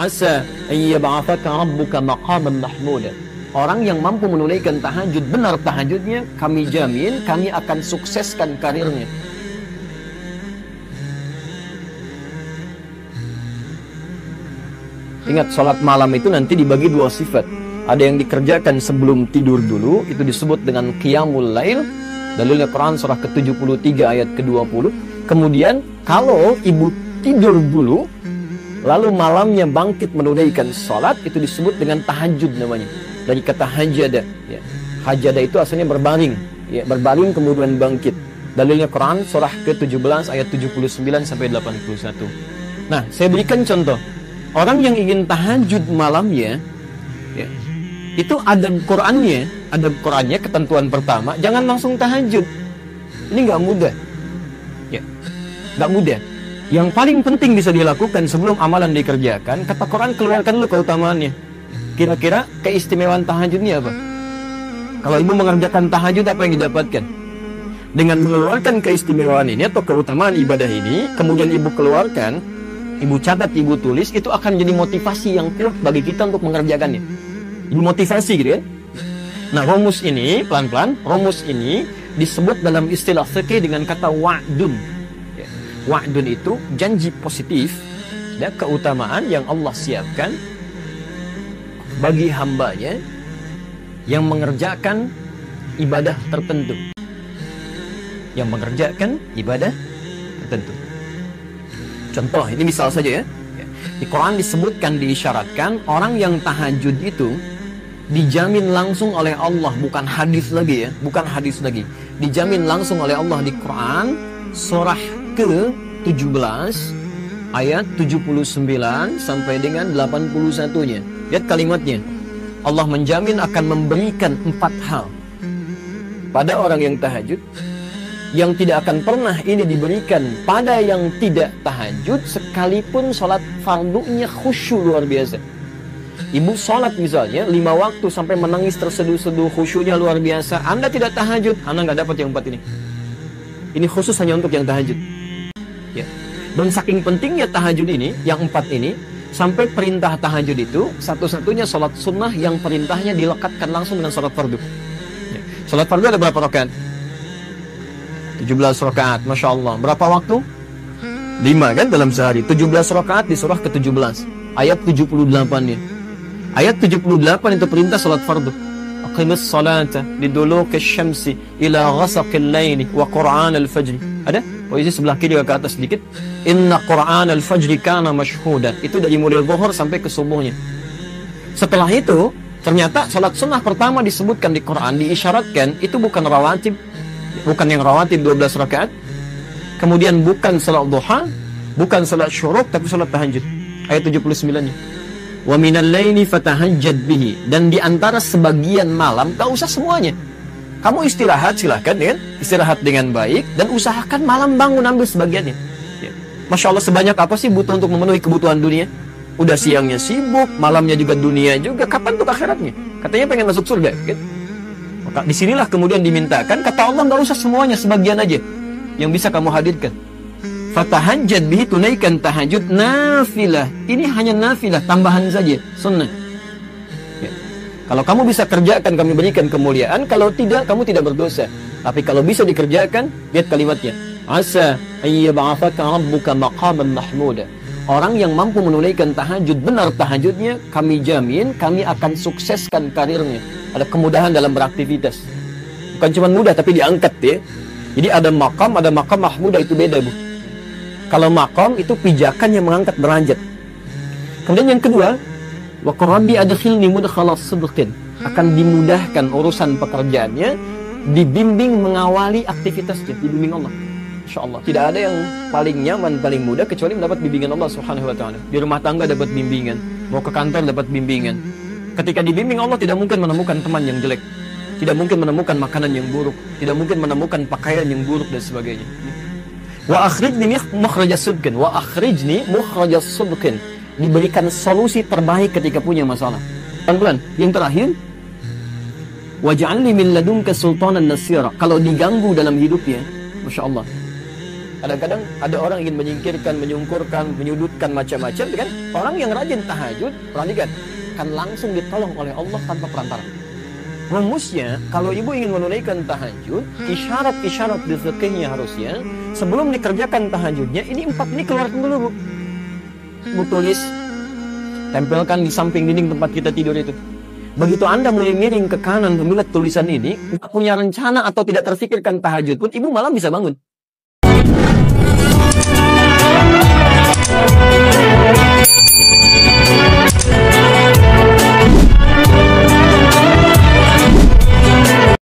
Asa ayyab'atsaka rabbuka maqaman mahmuda. Orang yang mampu menunaikan tahajud, benar tahajudnya, kami jamin kami akan sukseskan karirnya. Ingat, sholat malam itu nanti dibagi dua sifat. Ada yang dikerjakan sebelum tidur dulu, itu disebut dengan qiyamul lail. Dalilnya Quran surah ke-73 ayat ke-20. Kemudian kalau ibu tidur dulu, lalu malamnya bangkit menunaikan sholat, itu disebut dengan tahajud namanya. Dari kata hajada, ya. Hajada itu asalnya berbaring, ya, berbaring kemudian bangkit. Dalilnya Quran surah ke-17 ayat 79 sampai 81. Nah, saya berikan contoh. Orang yang ingin tahajud malamnya, ya, itu adab Qurannya, ketentuan pertama, jangan langsung tahajud. Ini nggak mudah, ya, nggak mudah. Yang paling penting bisa dilakukan sebelum amalan dikerjakan, kata Quran, keluarkan dulu keutamaannya. Kira-kira keistimewaan tahajudnya apa? Kalau ibu mengerjakan tahajud, apa yang didapatkan? Dengan mengeluarkan keistimewaan ini atau keutamaan ibadah ini, kemudian ibu keluarkan, ibu catat, ibu tulis, itu akan jadi motivasi yang kuat bagi kita untuk mengerjakannya. Ibu motivasi gitu ya. Nah, rumus ini, pelan-pelan, rumus ini disebut dalam istilah fikih dengan kata wa'dun. Ya. Wa'dun itu janji positif, ya, keutamaan yang Allah siapkan bagi hambanya yang mengerjakan ibadah tertentu. Yang mengerjakan ibadah tertentu. Contoh, ini misal saja ya. Di Quran disebutkan, diisyaratkan, orang yang tahajud itu dijamin langsung oleh Allah, bukan hadis lagi ya, bukan hadis lagi. Dijamin langsung oleh Allah di Quran, surah ke-17, ayat 79 sampai dengan 81-nya. Lihat kalimatnya. Allah menjamin akan memberikan 4 hal pada orang yang tahajud, yang tidak akan pernah ini diberikan pada yang tidak tahajud, sekalipun sholat fardunya khusyuk luar biasa. Ibu sholat misalnya 5 waktu sampai menangis terseduh-seduh, khusyuknya luar biasa. Anda tidak tahajud, Anda nggak dapat yang 4 ini. Ini khusus hanya untuk yang tahajud. Ya. Dan saking pentingnya tahajud ini, yang 4 ini, sampai perintah tahajud itu satu-satunya sholat sunnah yang perintahnya dilekatkan langsung dengan sholat fardu. Ya. Sholat fardu ada berapa rakaat? 17 rakaat, Masya Allah. Berapa waktu? 5 kan dalam sehari. 17 rakaat di surah ke-17, ayat 78-nya. Ayat 78 itu perintah salat fardu. Aqimis salata liduluki syamsi ila ghasaqil laili wa qur'an al-fajr. Ada? Posisi sebelah kiri ke atas sedikit. Inna qur'an al-fajr kana mashhuda. Itu dari mulai zuhur sampai ke subuhnya. Setelah itu, ternyata salat sunnah pertama disebutkan di Quran, diisyaratkan, itu bukan rawatib. Bukan yang rawatib 12 rakaat. Kemudian bukan salat duha, bukan salat syuruk, tapi salat tahajud. Ayat 79-nya. Wa minal laili fatahajjad bihi. Dan di antara sebagian malam, gak usah semuanya. Kamu istirahat silahkan ya, istirahat dengan baik, dan usahakan malam bangun ambil sebagiannya. Ya. Masya Allah, sebanyak apa sih butuh untuk memenuhi kebutuhan dunia? Udah siangnya sibuk, malamnya juga dunia juga, kapan untuk akhiratnya? Katanya pengen masuk surga, gitu. Maka disinilah kemudian dimintakan, kata Allah gak usah semuanya, sebagian aja yang bisa kamu hadirkan. Fatahajjad bihi, tunaikan tahajud nafilah. Ini hanya nafilah, tambahan saja, sunnah. Ya. Kalau kamu bisa kerjakan, kami berikan kemuliaan. Kalau tidak, kamu tidak berdosa. Tapi kalau bisa dikerjakan, lihat kalimatnya. Asa ayyab'atsaka rabbuka maqaman mahmuda. Orang yang mampu menunaikan tahajud, benar tahajudnya, kami jamin, kami akan sukseskan karirnya. Ada kemudahan dalam beraktivitas. Bukan cuma mudah, tapi diangkat ya. Jadi ada maqam mahmuda, itu beda bu. Kalau maqam itu pijakan yang mengangkat derajat. Kemudian yang kedua, wa qurbi adkhilni mudkhala sidqin, akan dimudahkan urusan pekerjaannya, dibimbing mengawali aktivitasnya, dibimbing Allah. Insyaallah tidak ada yang paling nyaman, paling mudah kecuali mendapat bimbingan Allah Subhanahu wa taala. Di rumah tangga dapat bimbingan, mau ke kantor dapat bimbingan. Ketika dibimbing Allah, tidak mungkin menemukan teman yang jelek, tidak mungkin menemukan makanan yang buruk, tidak mungkin menemukan pakaian yang buruk dan sebagainya. Wa akhrijni mukhrajas sidqin, wa akhrijni mukhrajas sidqin, diberikan solusi terbaik ketika punya masalah. Pelan-pelan. Yang terakhir, waj'alni min ladunka sultanan nasira. Kalau diganggu dalam hidupnya, Masya Allah, Kadang-kadang ada orang ingin menyingkirkan, menyungkurkan, menyudutkan macam-macam, kan? Orang yang rajin tahajud, perhatikan, akan langsung ditolong oleh Allah tanpa perantara. Rumusnya, kalau ibu ingin menunaikan tahajud, isyarat-isyarat di fikihnya harusnya, sebelum dikerjakan tahajudnya, ini 4 ini keluarkan dulu, Bu. Bu tulis, tempelkan di samping dinding tempat kita tidur itu. Begitu Anda miring ke kanan melihat tulisan ini, nggak punya rencana atau tidak terfikirkan tahajud pun, ibu malam bisa bangun.